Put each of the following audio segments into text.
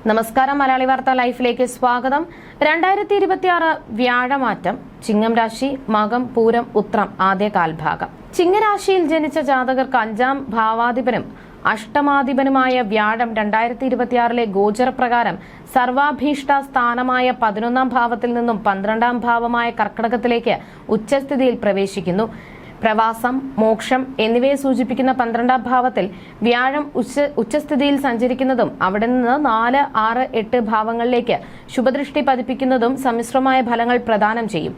നമസ്കാരം. മലയാളി വാർത്ത ലൈഫിലേക്ക് സ്വാഗതം. 2026 വ്യാഴമാറ്റം, ചിങ്ങം രാശി, മകം, പൂരം, ഉത്രം ആദ്യ കാൽഭാഗം. ചിങ്ങരാശിയിൽ ജനിച്ച ജാതകർക്ക് 5ാം ഭാവാധിപനും അഷ്ടമാധിപനുമായ വ്യാഴം 2026 ഗോചരപ്രകാരം സർവാഭീഷ്ട സ്ഥാനമായ 11ാം ഭാവത്തിൽ നിന്നും 12ാം ഭാവമായ കർക്കിടകത്തിലേക്ക് ഉച്ചസ്ഥിതിയിൽ പ്രവേശിക്കുന്നു. പ്രവാസം, മോക്ഷം എന്നിവയെ സൂചിപ്പിക്കുന്ന 12ാം ഭാവത്തിൽ വ്യാഴം ഉച്ചസ്ഥിതിയിൽ സഞ്ചരിക്കുന്നതും അവിടെ നിന്ന് 4, 6, 8 ഭാവങ്ങളിലേക്ക് ശുഭദൃഷ്ടി പതിപ്പിക്കുന്നതും സമ്മിശ്രമായ ഫലങ്ങൾ പ്രദാനം ചെയ്യും.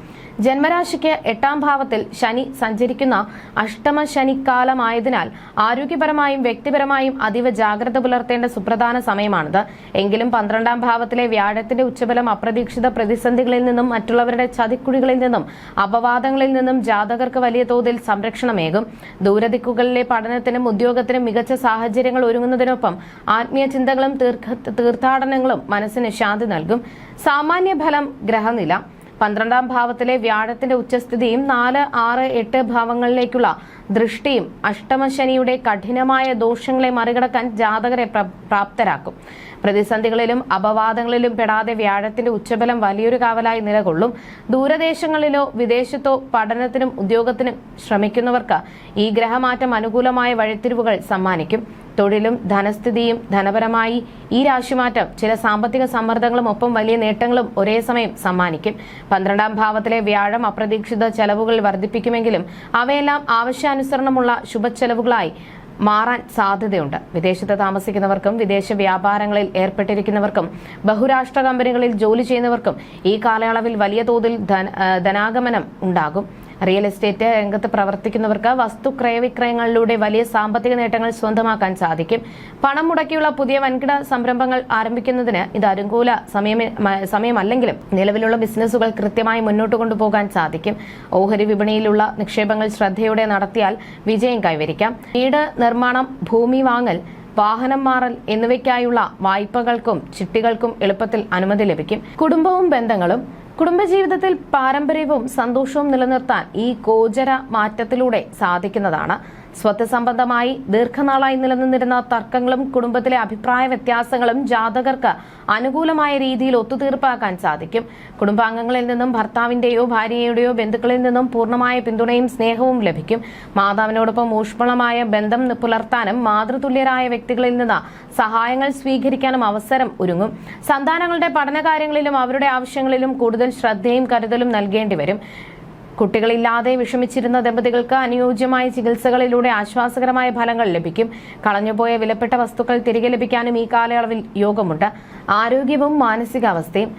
ജന്മരാശിക്ക് 8ാം ഭാവത്തിൽ ശനി സഞ്ചരിക്കുന്ന അഷ്ടമ ശനിക്കാലമായതിനാൽ ആരോഗ്യപരമായും വ്യക്തിപരമായും അതീവ ജാഗ്രത പുലർത്തേണ്ട സുപ്രധാന സമയമാണിത്. എങ്കിലും 12ാം ഭാവത്തിലെ വ്യാഴത്തിന്റെ ഉച്ചബലം അപ്രതീക്ഷിത പ്രതിസന്ധികളിൽ നിന്നും മറ്റുള്ളവരുടെ ചതിക്കുഴികളിൽ നിന്നും അപവാദങ്ങളിൽ നിന്നും ജാതകർക്ക് വലിയ തോതിൽ സംരക്ഷണമേകും. ദൂരദിക്കുകളിലെ പഠനത്തിനും ഉദ്യോഗത്തിനും മികച്ച സാഹചര്യങ്ങൾ ഒരുങ്ങുന്നതിനൊപ്പം ആത്മീയ ചിന്തകളും തീർത്ഥാടനങ്ങളും മനസ്സിന് ശാന്തി നൽകും. സാമാന്യ ഫലം. ഗ്രഹനില. 12ാം ഭാവത്തിലെ വ്യാഴത്തിന്റെ ഉച്ചസ്ഥിതിയും 4, 6, 8 ഭാവങ്ങളിലേക്കുള്ള ദൃഷ്ടിയും അഷ്ടമശനിയുടെ കഠിനമായ ദോഷങ്ങളെ മറികടക്കാൻ ജാതകരെ പ്രാപ്തരാക്കും. പ്രതിസന്ധികളിലും അപവാദങ്ങളിലും പെടാതെ വ്യാഴത്തിന്റെ ഉച്ചബലം വലിയൊരു കാവലായി നിലകൊള്ളും. ദൂരദേശങ്ങളിലോ വിദേശത്തോ പഠനത്തിനും ഉദ്യോഗത്തിനും ശ്രമിക്കുന്നവർക്ക് ഈ ഗ്രഹമാറ്റം അനുകൂലമായ വഴിത്തിരിവുകൾ സമ്മാനിക്കും. തൊഴിലും ധനസ്ഥിതിയും. ധനപരമായി ഈ രാശിമാറ്റം ചില സാമ്പത്തിക സമ്മർദ്ദങ്ങളും ഒപ്പം വലിയ നേട്ടങ്ങളും ഒരേ സമയം സമ്മാനിക്കും. 12ാം ഭാവത്തിലെ വ്യാഴം അപ്രതീക്ഷിത ചെലവുകൾ വർദ്ധിപ്പിക്കുമെങ്കിലും അവയെല്ലാം ആവശ്യാനുസരണമുള്ള ശുഭച്ചെലവുകളായി മാറാൻ സാധ്യതയുണ്ട്. വിദേശത്ത് താമസിക്കുന്നവർക്കും വിദേശ വ്യാപാരങ്ങളിൽ ഏർപ്പെട്ടിരിക്കുന്നവർക്കും ബഹുരാഷ്ട്ര കമ്പനികളിൽ ജോലി ചെയ്യുന്നവർക്കും ഈ കാലയളവിൽ വലിയ തോതിൽ ധനാഗമനം ഉണ്ടാകും. റിയൽ എസ്റ്റേറ്റ് രംഗത്ത് പ്രവർത്തിക്കുന്നവർക്ക് വസ്തുക്രയവിക്രയങ്ങളിലൂടെ വലിയ സാമ്പത്തിക നേട്ടങ്ങൾ സ്വന്തമാക്കാൻ സാധിക്കും. പണം മുടക്കിയുള്ള പുതിയ വൻകിട സംരംഭങ്ങൾ ആരംഭിക്കുന്നതിന് ഇത് അനുകൂല സമയമല്ലെങ്കിലും നിലവിലുള്ള ബിസിനസ്സുകൾ കൃത്യമായി മുന്നോട്ട് കൊണ്ടുപോകാൻ സാധിക്കും. ഓഹരി വിപണിയിലുള്ള നിക്ഷേപങ്ങൾ ശ്രദ്ധയോടെ നടത്തിയാൽ വിജയം കൈവരിക്കാം. വീട് നിർമ്മാണം, ഭൂമി വാങ്ങൽ, വാഹനം മാറൽ എന്നിവയ്ക്കായുള്ള വായ്പകൾക്കും ചിട്ടികൾക്കും എളുപ്പത്തിൽ അനുമതി ലഭിക്കും. കുടുംബവും ബന്ധങ്ങളും. കുടുംബജീവിതത്തിൽ പാരമ്പര്യവും സന്തോഷവും നിലനിർത്താൻ ഈ ഗോചര മാറ്റത്തിലൂടെ സാധിക്കുന്നതാണ്. സ്വത്ത് സംബന്ധമായി ദീർഘനാളായി നിലനിന്നിരുന്ന തർക്കങ്ങളും കുടുംബത്തിലെ അഭിപ്രായ വ്യത്യാസങ്ങളും ജാതകർക്ക് അനുകൂലമായ രീതിയിൽ ഒത്തുതീർപ്പാക്കാൻ സാധിക്കും. കുടുംബാംഗങ്ങളിൽ നിന്നും ഭർത്താവിന്റെയോ ഭാര്യയുടെയോ ബന്ധുക്കളിൽ നിന്നും പൂർണ്ണമായ പിന്തുണയും സ്നേഹവും ലഭിക്കും. മാതാവിനോടൊപ്പം ഊഷ്മളമായ ബന്ധം പുലർത്താനും മാതൃതുല്യരായ വ്യക്തികളിൽ നിന്ന് സഹായങ്ങൾ സ്വീകരിക്കാനും അവസരം ഒരുങ്ങും. സന്താനങ്ങളുടെ പഠനകാര്യങ്ങളിലും അവരുടെ ആവശ്യങ്ങളിലും കൂടുതൽ ശ്രദ്ധയും കരുതലും നൽകേണ്ടി വരും. കുട്ടികളില്ലാതെ വിഷമിച്ചിരുന്ന ദമ്പതികൾക്ക് അനുയോജ്യമായ ചികിത്സകളിലൂടെ ആശ്വാസകരമായ ഫലങ്ങൾ ലഭിക്കും. കളഞ്ഞുപോയ വിലപ്പെട്ട വസ്തുക്കൾ തിരികെ ലഭിക്കാനും ഈ കാലയളവിൽ യോഗമുണ്ട്. ആരോഗ്യവും മാനസികാവസ്ഥയും.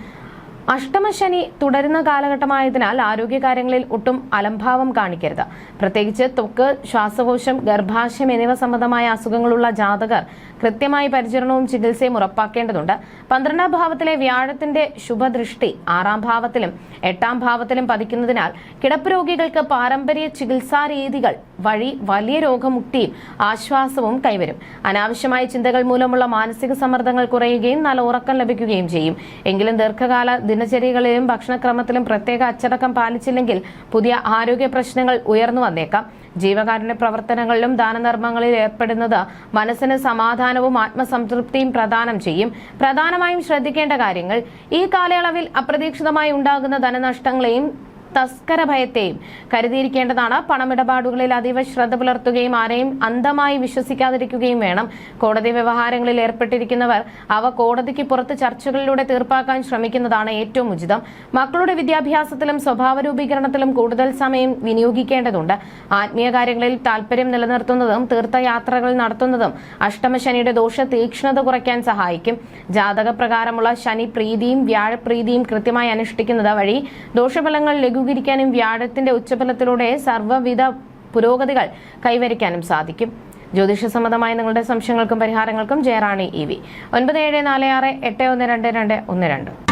അഷ്ടമശനി തുടരുന്ന കാലഘട്ടമായതിനാൽ ആരോഗ്യകാര്യങ്ങളിൽ ഒട്ടും അലംഭാവം കാണിക്കരുത്. പ്രത്യേകിച്ച് ത്വക്ക്, ശ്വാസകോശം, ഗർഭാശയം എന്നിവ സംബന്ധമായ അസുഖങ്ങളുള്ള ജാതകർ കൃത്യമായി പരിചരണവും ചികിത്സയും ഉറപ്പാക്കേണ്ടതുണ്ട്. 12ാം ഭാവത്തിലെ വ്യാഴത്തിന്റെ ശുഭദൃഷ്ടി 6ാം ഭാവത്തിലും 8ാം ഭാവത്തിലും പതിക്കുന്നതിനാൽ കിടപ്പ് രോഗികൾക്ക് പാരമ്പര്യ ചികിത്സാ രീതികൾ വഴി വലിയ രോഗമുക്തിയും ആശ്വാസവും കൈവരും. അനാവശ്യമായ ചിന്തകൾ മൂലമുള്ള മാനസിക സമ്മർദ്ദങ്ങൾ കുറയുകയും നല്ല ഉറക്കം ലഭിക്കുകയും ചെയ്യും. എങ്കിലും ദീർഘകാല ദിനചര്യകളിലും ഭക്ഷണക്രമത്തിലും പ്രത്യേക അച്ചടക്കം പാലിച്ചില്ലെങ്കിൽ പുതിയ ആരോഗ്യ പ്രശ്നങ്ങൾ ഉയർന്നു വന്നേക്കാം. ജീവകാരുണ്യ പ്രവർത്തനങ്ങളിലും ദാനധർമ്മങ്ങളിൽ ഏർപ്പെടുന്നത് മനസ്സിന് സമാധാനവും ആത്മസംതൃപ്തിയും പ്രദാനം ചെയ്യും. പ്രധാനമായും ശ്രദ്ധിക്കേണ്ട കാര്യങ്ങൾ. ഈ കാലയളവിൽ അപ്രതീക്ഷിതമായി ഉണ്ടാകുന്ന ധനനഷ്ടങ്ങളെയും തസ്കര ഭയത്തെയും കരുതിയിരിക്കേണ്ടതാണ്. പണമിടപാടുകളിൽ അതീവ ശ്രദ്ധ പുലർത്തുകയും ആരെയും അന്ധമായി വിശ്വസിക്കാതിരിക്കുകയും വേണം. കോടതി വ്യവഹാരങ്ങളിൽ ഏർപ്പെട്ടിരിക്കുന്നവർ അവ കോടതിക്ക് പുറത്ത് ചർച്ചകളിലൂടെ തീർപ്പാക്കാൻ ശ്രമിക്കുന്നതാണ് ഏറ്റവും ഉചിതം. മക്കളുടെ വിദ്യാഭ്യാസത്തിലും സ്വഭാവ രൂപീകരണത്തിലും കൂടുതൽ സമയം വിനിയോഗിക്കേണ്ടതുണ്ട്. ആത്മീയ കാര്യങ്ങളിൽ താല്പര്യം നിലനിർത്തുന്നതും തീർത്ഥയാത്രകൾ നടത്തുന്നതും അഷ്ടമശനിയുടെ ദോഷ തീക്ഷ്ണത കുറയ്ക്കാൻ സഹായിക്കും. ജാതകപ്രകാരമുള്ള ശനി പ്രീതിയും വ്യാഴപ്രീതിയും കൃത്യമായി അനുഷ്ഠിക്കുന്നത് വഴി ദോഷഫലങ്ങൾ ലഘൂകരിക്കാനും വ്യാഴത്തിന്റെ ഉച്ചബലത്തിലൂടെ സർവ്വവിധ പുരോഗതികൾ കൈവരിക്കാനും സാധിക്കും. ജ്യോതിഷ സംബന്ധമായ നിങ്ങളുടെ സംശയങ്ങൾക്കും പരിഹാരങ്ങൾക്കും ജയറാണി EV 9746812212.